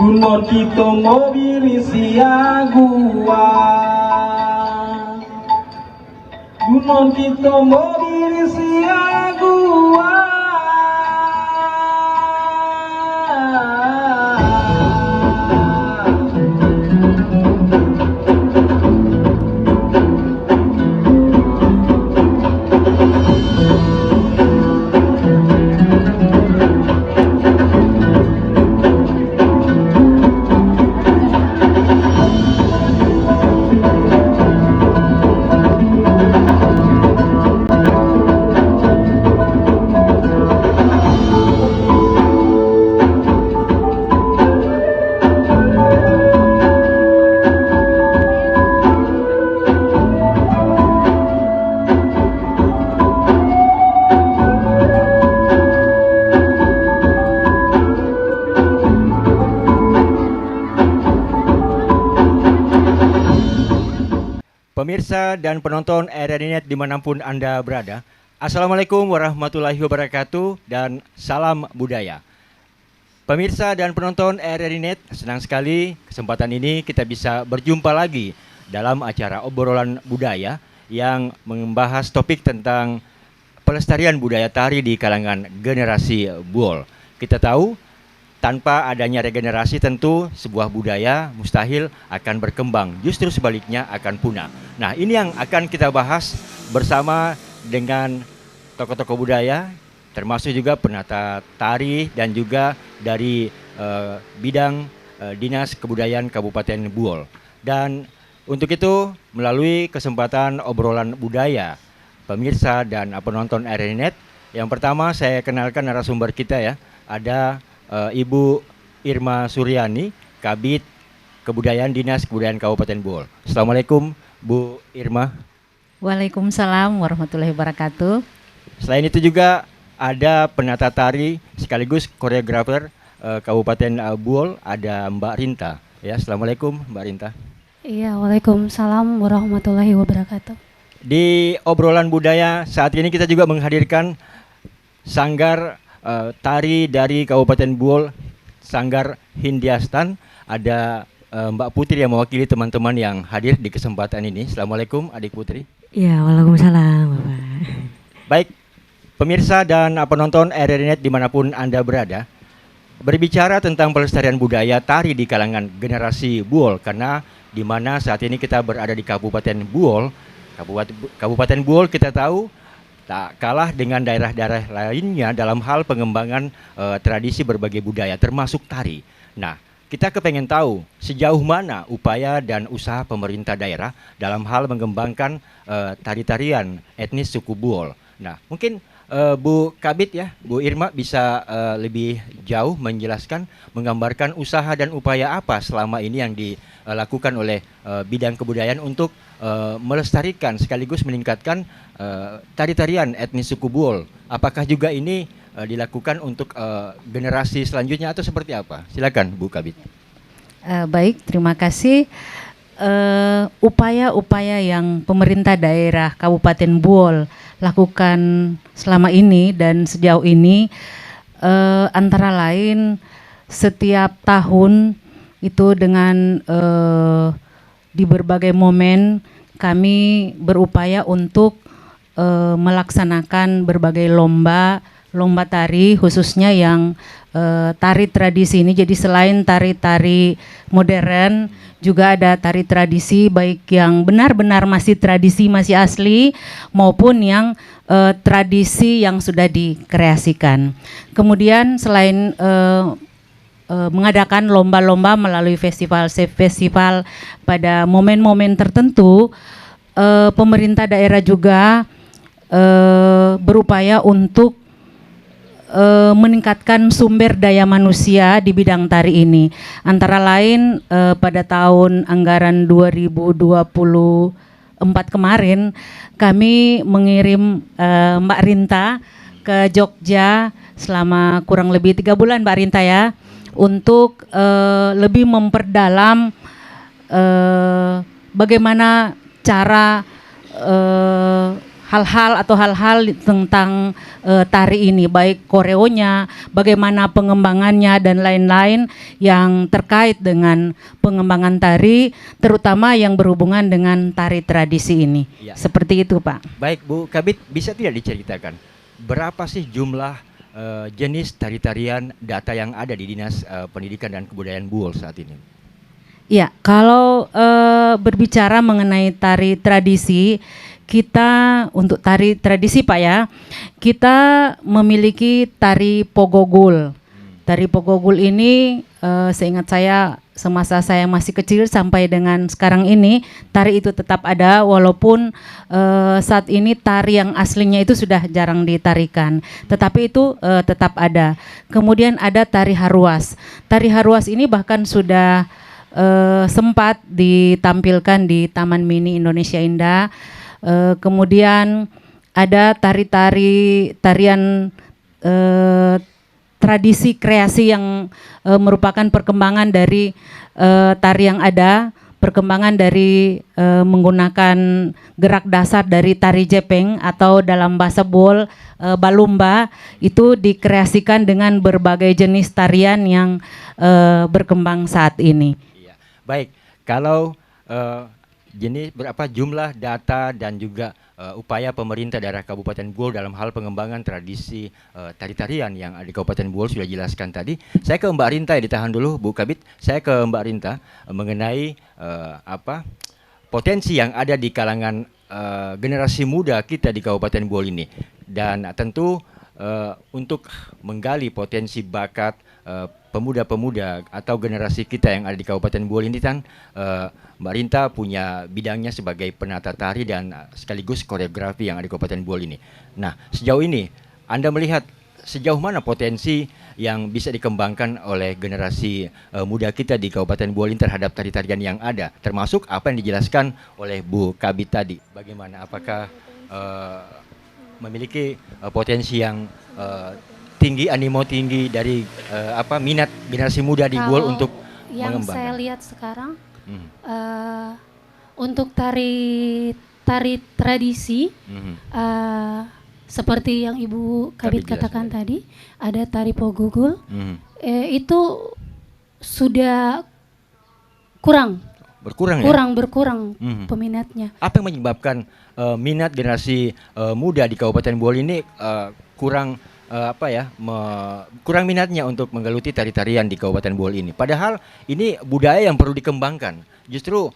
Gunung kita mobil sia gua, gunung kita mobil sia gua. Pemirsa dan penonton RRI.net dimanapun Anda berada, Assalamualaikum warahmatullahi wabarakatuh dan salam budaya. Pemirsa dan penonton RRI.net, senang sekali kesempatan ini kita bisa berjumpa lagi dalam acara obrolan budaya yang membahas topik tentang pelestarian budaya tari di kalangan generasi Buol. Kita tahu tanpa adanya regenerasi tentu sebuah budaya mustahil akan berkembang, justru sebaliknya akan punah. Nah, ini yang akan kita bahas bersama dengan tokoh-tokoh budaya, termasuk juga penata tari dan juga dari bidang Dinas Kebudayaan Kabupaten Buol. Dan untuk itu melalui kesempatan obrolan budaya, pemirsa dan penonton RRI.net, yang pertama saya kenalkan narasumber kita ya, ada Ibu Irma Suryani, Kabid Kebudayaan Dinas Kebudayaan Kabupaten Buol. Assalamualaikum Bu Irma. Waalaikumsalam warahmatullahi wabarakatuh. Selain itu juga ada penata tari sekaligus koreografer Kabupaten Buol, ada Mbak Rinta. Ya, Assalamualaikum Mbak Rinta. Iya, waalaikumsalam warahmatullahi wabarakatuh. Di obrolan budaya saat ini kita juga menghadirkan sanggar tari dari Kabupaten Buol, Sanggar Hindiastan. Ada Mbak Putri yang mewakili teman-teman yang hadir di kesempatan ini. Assalamualaikum Adik Putri. Iya, waalaikumsalam Bapak. Baik, pemirsa dan penonton RRI.net dimanapun Anda berada, berbicara tentang pelestarian budaya tari di kalangan generasi Buol, karena di mana saat ini kita berada di Kabupaten Buol. Kabupaten Buol kita tahu tak kalah dengan daerah-daerah lainnya dalam hal pengembangan tradisi berbagai budaya termasuk tari. Nah, kita kepengen tahu sejauh mana upaya dan usaha pemerintah daerah dalam hal mengembangkan tari-tarian etnis suku Buol. Nah, mungkin Bu Kabid ya, Bu Irma bisa lebih jauh menjelaskan, menggambarkan usaha dan upaya apa selama ini yang dilakukan oleh bidang kebudayaan untuk melestarikan sekaligus meningkatkan tari-tarian etnis suku Buol. Apakah juga ini dilakukan untuk generasi selanjutnya atau seperti apa? Silakan Bu Kabid. Baik, terima kasih. Upaya-upaya yang pemerintah daerah Kabupaten Buol lakukan selama ini dan sejauh ini antara lain setiap tahun itu dengan di berbagai momen kami berupaya untuk melaksanakan berbagai lomba tari, khususnya yang tari tradisi ini. Jadi selain tari-tari modern, juga ada tari tradisi baik yang benar-benar masih tradisi, masih asli, maupun yang tradisi yang sudah dikreasikan. Kemudian selain mengadakan lomba-lomba melalui festival pada momen-momen tertentu, pemerintah daerah juga berupaya untuk meningkatkan sumber daya manusia di bidang tari ini. Antara lain pada tahun anggaran 2024 kemarin kami mengirim Mbak Rinta ke Jogja selama kurang lebih 3 bulan Mbak Rinta ya, untuk lebih memperdalam bagaimana cara hal-hal tentang tari ini, baik koreonya, bagaimana pengembangannya dan lain-lain yang terkait dengan pengembangan tari, terutama yang berhubungan dengan tari tradisi ini. Ya. Seperti itu, Pak. Baik Bu Kabit, bisa tidak diceritakan berapa sih jumlah jenis tari-tarian data yang ada di Dinas Pendidikan dan Kebudayaan Buol saat ini? Ya, kalau berbicara mengenai tari tradisi, kita untuk tari tradisi Pak ya, kita memiliki tari Pogogul. Tari Pogogul ini seingat saya semasa saya masih kecil sampai dengan sekarang ini tari itu tetap ada, walaupun saat ini tari yang aslinya itu sudah jarang ditarikan, tetapi itu tetap ada. Kemudian ada tari Haruas. Tari Haruas ini bahkan sudah sempat ditampilkan di Taman Mini Indonesia Indah. Kemudian ada tarian tradisi kreasi yang merupakan perkembangan dari tari yang ada, perkembangan dari menggunakan gerak dasar dari tari Jepeng atau dalam bahasa Buol balumba, itu dikreasikan dengan berbagai jenis tarian yang berkembang saat ini. Iya. Baik, kalau jenis berapa jumlah data dan juga upaya pemerintah daerah Kabupaten Buol dalam hal pengembangan tradisi tari-tarian yang ada di Kabupaten Buol sudah jelaskan tadi. Saya ke Mbak Rinta, ya, ditahan dulu Bu Kabit. Saya ke Mbak Rinta mengenai potensi yang ada di kalangan generasi muda kita di Kabupaten Buol ini, dan tentu untuk menggali potensi bakat pemuda-pemuda atau generasi kita yang ada di Kabupaten Buol ini kan Mbak Rinta punya bidangnya sebagai penata tari dan sekaligus koreografi yang ada di Kabupaten Buol ini. Nah, sejauh ini Anda melihat sejauh mana potensi yang bisa dikembangkan oleh generasi muda kita di Kabupaten Buol ini terhadap tari-tarian yang ada, termasuk apa yang dijelaskan oleh Bu Kabit tadi. Bagaimana, apakah memiliki potensi yang tinggi, animo tinggi dari minat generasi muda di Buol untuk yang mengembangkan? saya lihat sekarang untuk tari tradisi seperti yang Ibu Kabit katakan tadi, ada tari Pogogul, itu sudah berkurang peminatnya. Apa yang menyebabkan minat generasi muda di Kabupaten Buol ini kurang minatnya untuk menggeluti tari-tarian di Kabupaten Buol ini? Padahal ini budaya yang perlu dikembangkan. Justru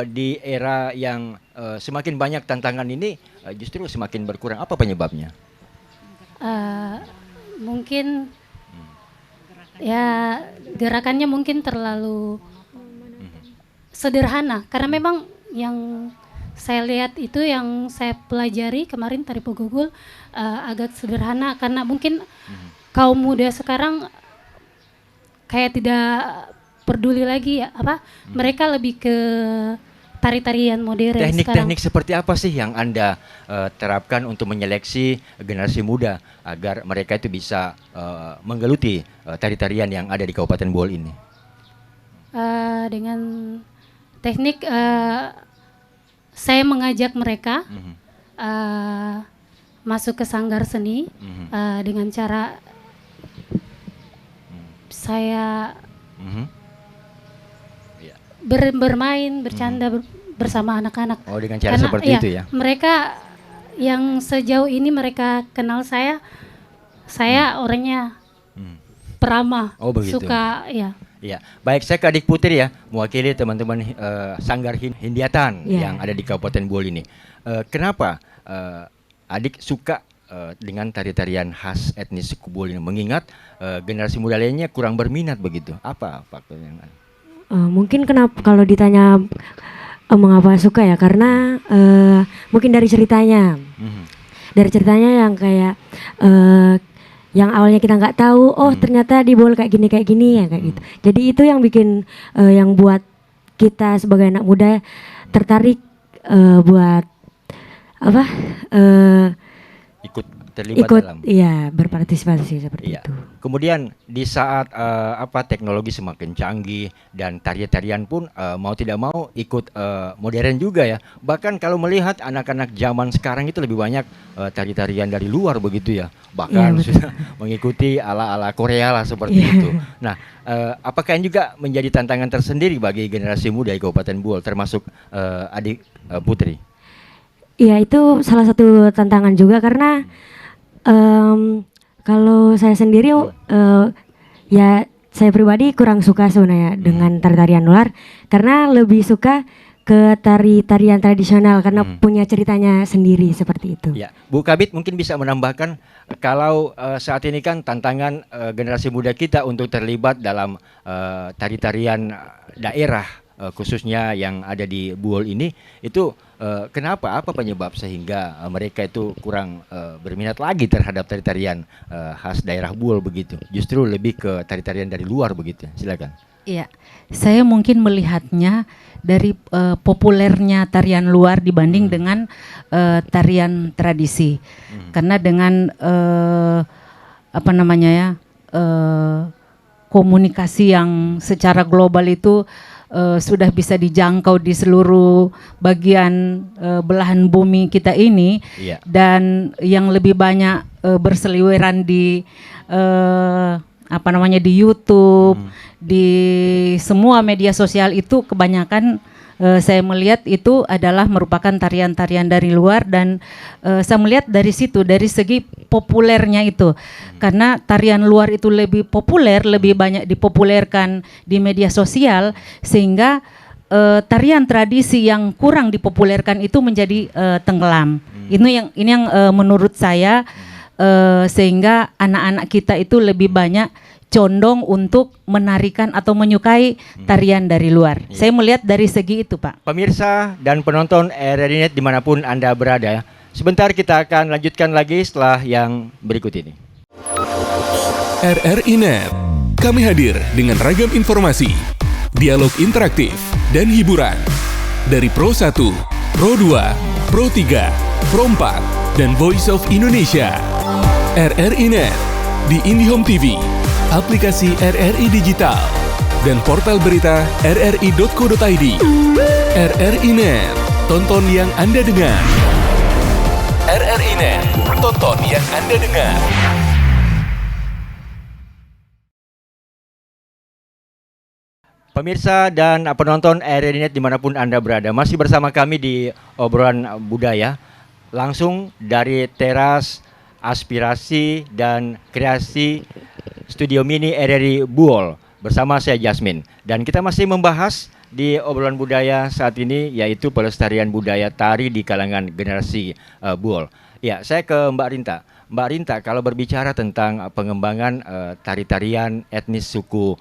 di era yang semakin banyak tantangan ini justru semakin berkurang. Apa penyebabnya? Mungkin ya gerakannya mungkin terlalu sederhana, karena memang yang saya lihat itu, yang saya pelajari kemarin tari Pogogul agak sederhana, karena mungkin kaum muda sekarang kayak tidak peduli lagi mereka lebih ke tari-tarian modern. Teknik-teknik seperti apa sih yang Anda terapkan untuk menyeleksi generasi muda agar mereka itu bisa menggeluti tari-tarian yang ada di Kabupaten Buol ini? Dengan teknik saya mengajak mereka masuk ke sanggar seni dengan cara saya bermain, bercanda bersama anak-anak. Oh, dengan cara seperti itu ya? Mereka yang sejauh ini mereka kenal saya orangnya peramah, suka ya. Ya, baik, saya ke Adik Putri ya, mewakili teman-teman Sanggar Hindiatan yang ada di Kabupaten Buol ini. Kenapa Adik suka dengan tari-tarian khas etnis suku Buol ini, mengingat generasi muda lainnya kurang berminat begitu? Apa faktornya? Mungkin kenapa kalau ditanya mengapa suka ya, karena mungkin dari ceritanya, yang kayak yang awalnya kita nggak tahu, ternyata di Buol kayak gini ya, kayak gitu. Jadi itu yang bikin yang buat kita sebagai anak muda tertarik buat ikut terlibat ikut dalam. iya berpartisipasi seperti Iya. itu. Kemudian di saat teknologi semakin canggih dan tarian-tarian pun mau tidak mau ikut modern juga ya. Bahkan kalau melihat anak-anak zaman sekarang itu lebih banyak tari-tarian dari luar begitu ya. Bahkan Iya, betul. sudah mengikuti ala-ala Korea lah seperti Iya. itu. Nah, apakah ini juga menjadi tantangan tersendiri bagi generasi muda di Kabupaten Buol, termasuk adik Putri? Iya, itu salah satu tantangan juga karena kalau saya sendiri ya saya pribadi kurang suka sebenarnya dengan tari-tarian luar karena lebih suka ke tari-tarian tradisional karena punya ceritanya sendiri seperti itu. Ya, Bu Kabit mungkin bisa menambahkan kalau saat ini kan tantangan generasi muda kita untuk terlibat dalam tari-tarian daerah khususnya yang ada di Buol ini itu kenapa? Apa penyebab sehingga mereka itu kurang berminat lagi terhadap tari-tarian khas daerah Buol begitu? Justru lebih ke tari-tarian dari luar begitu. Silakan. Iya, saya mungkin melihatnya dari populernya tarian luar dibanding dengan tarian tradisi. Karena dengan komunikasi yang secara global itu sudah bisa dijangkau di seluruh bagian belahan bumi kita ini, Iya. dan yang lebih banyak berseliweran di di YouTube, di semua media sosial itu kebanyakan saya melihat itu adalah merupakan tarian-tarian dari luar dan saya melihat dari situ dari segi populernya itu karena tarian luar itu lebih populer, lebih banyak dipopulerkan di media sosial sehingga tarian tradisi yang kurang dipopulerkan itu menjadi tenggelam. Ini yang menurut saya sehingga anak-anak kita itu lebih banyak condong untuk menarikan atau menyukai tarian dari luar. Saya melihat dari segi itu, Pak. Pemirsa dan penonton RRI Net dimanapun Anda berada, sebentar kita akan lanjutkan lagi setelah yang berikut ini. RRI Net, kami hadir dengan ragam informasi, dialog interaktif, dan hiburan. Dari Pro 1, Pro 2, Pro 3, Pro 4, dan Voice of Indonesia. RRI Net, di IndiHome TV, aplikasi RRI Digital, dan portal berita rri.co.id. RRI Net, tonton yang Anda dengar. RRI Net, tonton yang Anda dengar. Pemirsa dan penonton RRI Net dimanapun Anda berada, masih bersama kami di obrolan budaya, langsung dari teras aspirasi dan kreasi Studio Mini RRI Buol bersama saya Jasmine, dan kita masih membahas di obrolan budaya saat ini yaitu pelestarian budaya tari di kalangan generasi Buol. Ya, saya ke Mbak Rinta. Mbak Rinta, kalau berbicara tentang pengembangan tari-tarian etnis suku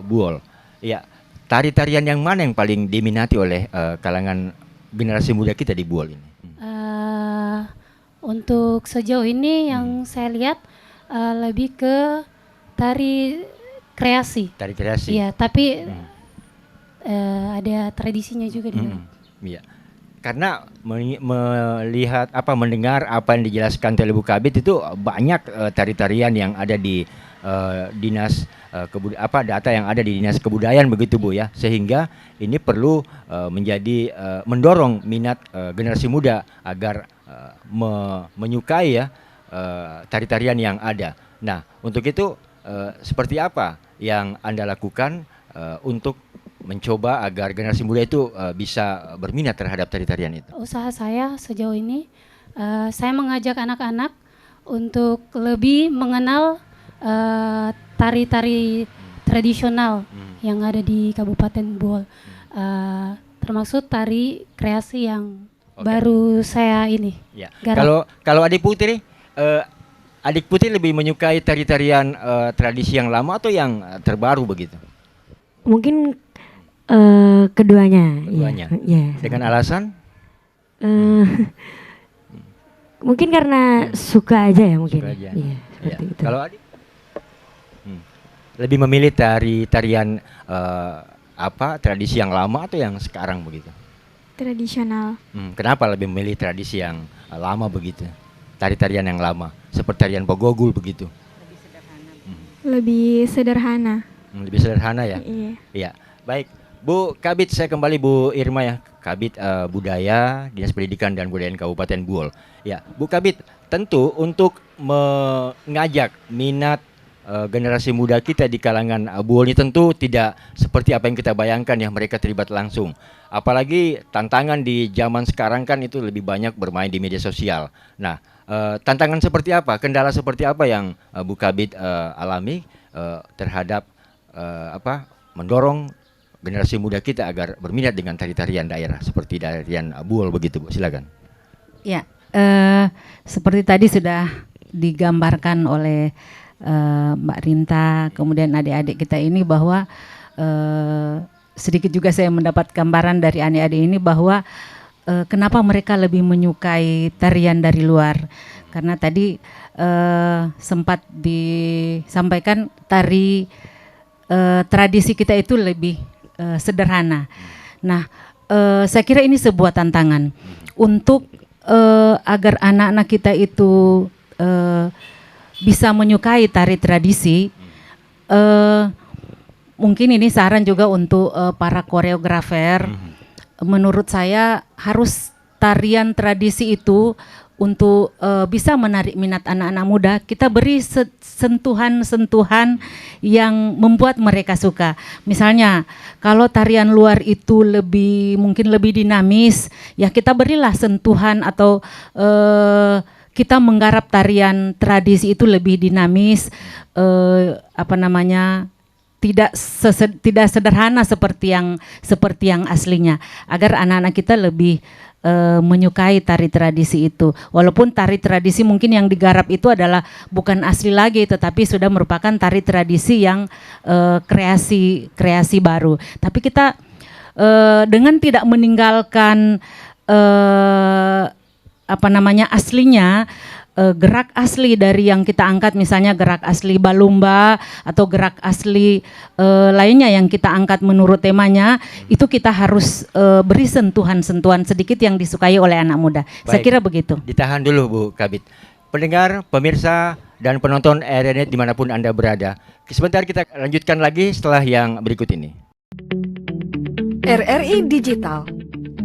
Buol, ya, tari-tarian yang mana yang paling diminati oleh kalangan generasi muda kita di Buol ini? Untuk sejauh ini yang saya lihat lebih ke tari kreasi. Tari kreasi. Iya, tapi ada tradisinya juga di dalam. Iya. Karena melihat mendengar apa yang dijelaskan oleh Bu Kabit itu banyak tari-tarian yang ada di dinas data yang ada di dinas kebudayaan begitu Bu ya, sehingga ini perlu menjadi mendorong minat generasi muda agar menyukai ya tari-tarian yang ada. Nah, untuk itu seperti apa yang Anda lakukan untuk mencoba agar generasi muda itu bisa berminat terhadap tari-tarian itu? Usaha saya sejauh ini saya mengajak anak-anak untuk lebih mengenal tari-tari tradisional yang ada di Kabupaten Buol, termasuk tari kreasi yang baru saya ini. Ya. garap. Kalau adik Putri lebih menyukai tari-tarian tradisi yang lama atau yang terbaru begitu? Mungkin keduanya. Keduanya. Ya. Dengan alasan? Mungkin karena suka aja ya mungkin. Suka aja. Iya, seperti itu. Kalau adik? Lebih memilih tarian tradisi yang lama atau yang sekarang begitu? Tradisional. Kenapa lebih memilih tradisi yang lama begitu? tarian yang lama, seperti tarian Pogogul begitu? Lebih sederhana. Lebih sederhana ya? Iya. Iya, baik. Bu Kabid, saya kembali Bu Irma ya, Kabid Budaya, Dinas Pendidikan dan Kebudayaan Kabupaten Buol. Ya, Bu Kabid, tentu untuk mengajak minat generasi muda kita di kalangan Buol ini tentu tidak seperti apa yang kita bayangkan ya, mereka terlibat langsung. Apalagi tantangan di zaman sekarang kan itu lebih banyak bermain di media sosial. Nah, tantangan seperti apa, kendala seperti apa yang Bu Kabid alami terhadap mendorong generasi muda kita agar berminat dengan tari-tarian daerah seperti tarian Buol begitu, Bu? Silakan. Ya, seperti tadi sudah digambarkan oleh Mbak Rinta, kemudian adik-adik kita ini bahwa sedikit juga saya mendapat gambaran dari adik-adik ini bahwa kenapa mereka lebih menyukai tarian dari luar. Karena tadi sempat disampaikan tari tradisi kita itu lebih sederhana. Nah, saya kira ini sebuah tantangan untuk agar anak-anak kita itu bisa menyukai tari tradisi. Mungkin ini saran juga untuk para koreografer. Menurut saya harus tarian tradisi itu untuk bisa menarik minat anak-anak muda, kita beri sentuhan-sentuhan yang membuat mereka suka. Misalnya, kalau tarian luar itu mungkin lebih dinamis, ya kita berilah sentuhan atau kita menggarap tarian tradisi itu lebih dinamis, tidak sederhana seperti yang aslinya, agar anak-anak kita lebih menyukai tari tradisi itu. Walaupun tari tradisi mungkin yang digarap itu adalah bukan asli lagi, tetapi sudah merupakan tari tradisi yang kreasi baru. Tapi kita dengan tidak meninggalkan aslinya, gerak asli dari yang kita angkat, misalnya gerak asli balumba atau gerak asli lainnya yang kita angkat menurut temanya, itu kita harus beri sentuhan-sentuhan sedikit yang disukai oleh anak muda. Baik. Saya kira begitu. Ditahan dulu Bu Kabid. Pendengar, pemirsa, dan penonton RRI dimanapun Anda berada, sebentar kita lanjutkan lagi setelah yang berikut ini. RRI Digital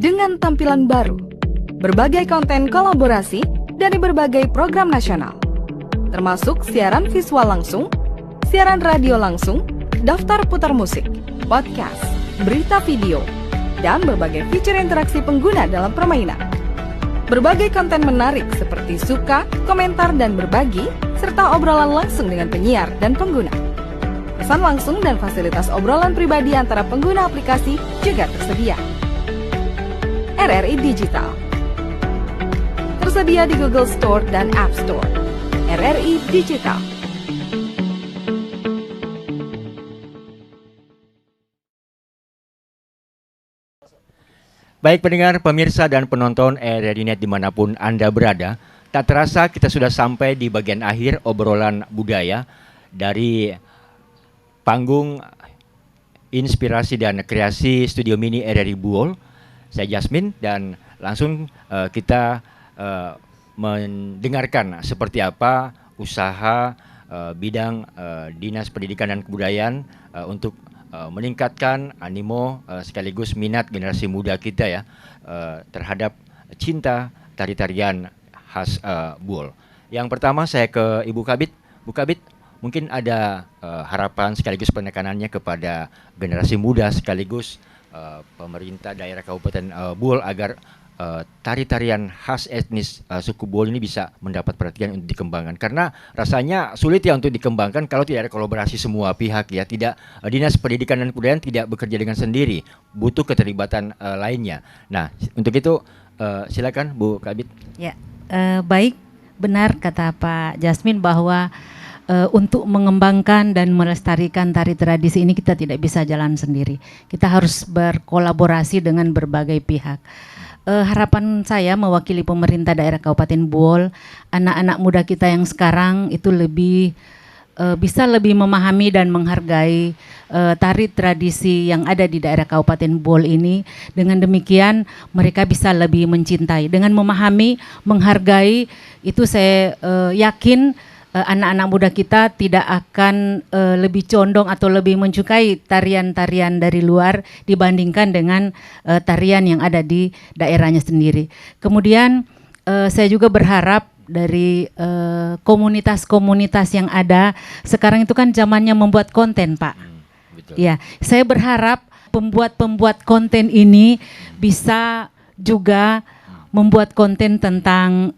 dengan tampilan baru, berbagai konten kolaborasi dari berbagai program nasional, termasuk siaran visual langsung, siaran radio langsung, daftar putar musik, podcast, berita video, dan berbagai fitur interaksi pengguna dalam permainan. Berbagai konten menarik seperti suka, komentar, dan berbagi, serta obrolan langsung dengan penyiar dan pengguna. Pesan langsung dan fasilitas obrolan pribadi antara pengguna aplikasi juga tersedia. RRI Digital tersedia di Google Store dan App Store. RRI Digital. Baik pendengar, pemirsa, dan penonton RRI Net dimanapun Anda berada, tak terasa kita sudah sampai di bagian akhir obrolan budaya dari panggung inspirasi dan kreasi Studio Mini RRI Buol. Saya Jasmine, dan langsung kita mendengarkan seperti apa usaha bidang Dinas Pendidikan dan Kebudayaan untuk meningkatkan animo sekaligus minat generasi muda kita ya terhadap cinta tari-tarian khas Buol. Yang pertama saya ke Ibu Kabid. Bu Kabid, mungkin ada harapan sekaligus penekanannya kepada generasi muda sekaligus pemerintah daerah Kabupaten Buol agar tari-tarian khas etnis suku Buol ini bisa mendapat perhatian untuk dikembangkan, karena rasanya sulit ya untuk dikembangkan kalau tidak ada kolaborasi semua pihak ya. Tidak, Dinas Pendidikan dan Kebudayaan tidak bekerja dengan sendiri, butuh keterlibatan lainnya. Nah, untuk itu silakan Bu Kabid. Ya, baik, benar kata Pak Jasmine bahwa untuk mengembangkan dan melestarikan tari tradisi ini kita tidak bisa jalan sendiri. Kita harus berkolaborasi dengan berbagai pihak. Harapan saya mewakili pemerintah daerah Kabupaten Buol, anak-anak muda kita yang sekarang itu lebih bisa lebih memahami dan menghargai tari tradisi yang ada di daerah Kabupaten Bol ini. Dengan demikian mereka bisa lebih mencintai. Dengan memahami, menghargai, itu saya yakin anak-anak muda kita tidak akan lebih condong atau lebih menyukai tarian-tarian dari luar dibandingkan dengan tarian yang ada di daerahnya sendiri. Kemudian saya juga berharap dari komunitas-komunitas yang ada sekarang itu kan zamannya membuat konten, Pak. Betul. Ya, saya berharap pembuat konten ini bisa juga membuat konten tentang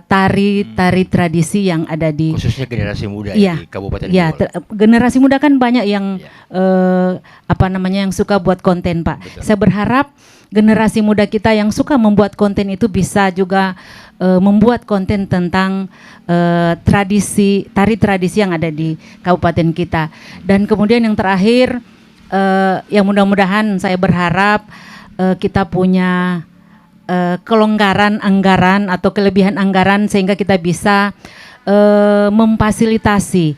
tari tradisi yang ada di Khususnya generasi muda Iya, di Kabupaten ya, Bol. generasi muda kan banyak yang yang suka buat konten, Pak. Betul. Saya berharap generasi muda kita yang suka membuat konten itu bisa juga membuat konten tentang tari tradisi yang ada di kabupaten kita. Dan kemudian yang terakhir, yang mudah-mudahan saya berharap kita punya kelonggaran anggaran atau kelebihan anggaran sehingga kita bisa memfasilitasi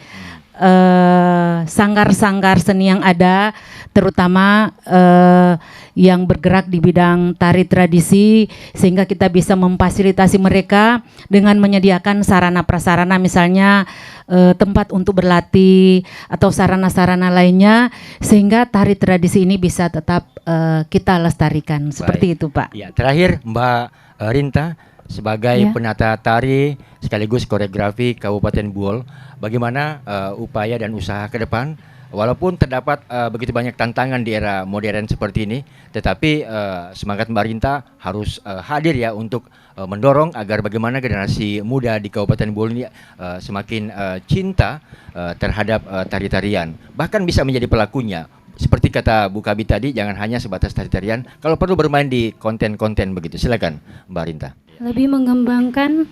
sanggar-sanggar seni yang ada, terutama yang bergerak di bidang tari tradisi, sehingga kita bisa memfasilitasi mereka dengan menyediakan sarana prasarana, misalnya tempat untuk berlatih atau sarana-sarana lainnya, sehingga tari tradisi ini bisa tetap kita lestarikan. Seperti itu, Pak. Ya, terakhir Mbak Rinta sebagai Ya. penata tari sekaligus koreografi Kabupaten Bol, bagaimana upaya dan usaha ke depan? Walaupun terdapat begitu banyak tantangan di era modern seperti ini, tetapi semangat Mbak Rinta harus hadir ya untuk mendorong agar bagaimana generasi muda di Kabupaten Bol ini semakin cinta terhadap tari-tarian, bahkan bisa menjadi pelakunya. Seperti kata Bu Kabit tadi, jangan hanya sebatas tari-tarian, kalau perlu bermain di konten-konten begitu. Silakan Mbak Rinta. Lebih mengembangkan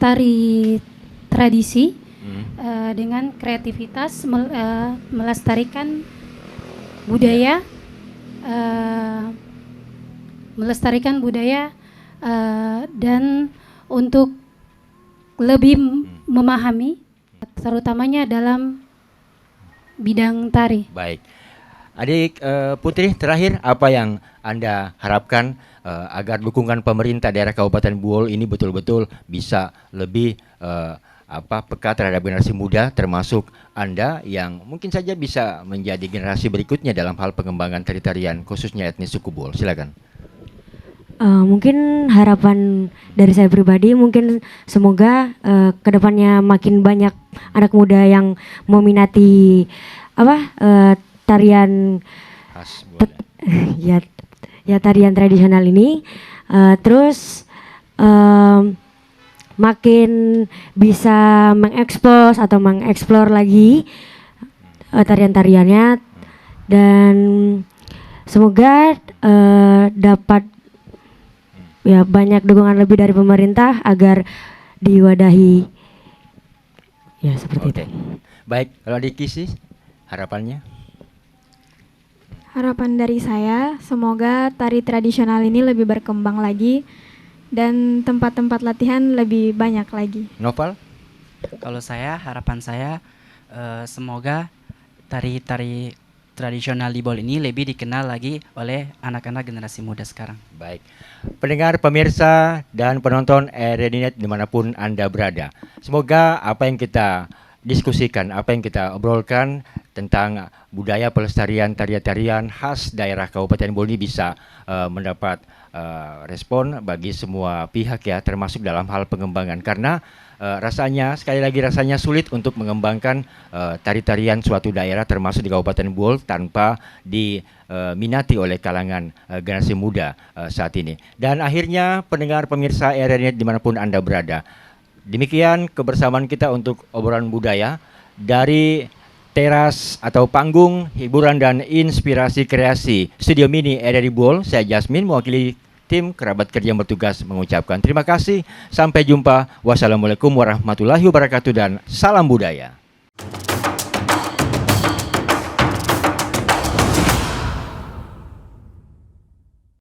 tari tradisi dengan kreativitas, melestarikan budaya, dan untuk lebih memahami, terutamanya dalam bidang tari. Baik, adik Putri, terakhir apa yang Anda harapkan agar dukungan pemerintah daerah Kabupaten Bol ini betul-betul bisa lebih peka terhadap generasi muda, termasuk Anda yang mungkin saja bisa menjadi generasi berikutnya dalam hal pengembangan tari-tarian khususnya etnis suku Bol. Silakan. Mungkin harapan dari saya pribadi, mungkin semoga kedepannya makin banyak anak muda yang meminati tarian Khas Bol. ya tarian tradisional ini, terus makin bisa mengekspos atau mengeksplor lagi tarian-tariannya, dan semoga dapat ya banyak dukungan lebih dari pemerintah agar diwadahi ya seperti Oke. itu. Baik, kalau adik Kisi, harapannya? Harapan dari saya, semoga tari tradisional ini lebih berkembang lagi dan tempat-tempat latihan lebih banyak lagi. Noval? Kalau saya, harapan saya semoga tari-tari tradisional di Bol ini lebih dikenal lagi oleh anak-anak generasi muda sekarang. Baik, pendengar, pemirsa, dan penonton RRI.net dimanapun Anda berada. Semoga apa yang kita diskusikan, apa yang kita obrolkan tentang budaya pelestarian tarian-tarian khas daerah Kabupaten Bol ini bisa mendapat respon bagi semua pihak ya, termasuk dalam hal pengembangan. Karena sekali lagi rasanya sulit untuk mengembangkan tari-tarian suatu daerah termasuk di Kabupaten Bol tanpa diminati oleh kalangan generasi muda saat ini. Dan akhirnya pendengar pemirsa RRI.net dimanapun Anda berada, demikian kebersamaan kita untuk obrolan budaya dari teras atau panggung hiburan dan inspirasi kreasi Studio Mini RRI Bol. Saya Jasmine mewakili tim kerabat kerja yang bertugas mengucapkan terima kasih. Sampai jumpa. Wassalamualaikum warahmatullahi wabarakatuh dan salam budaya.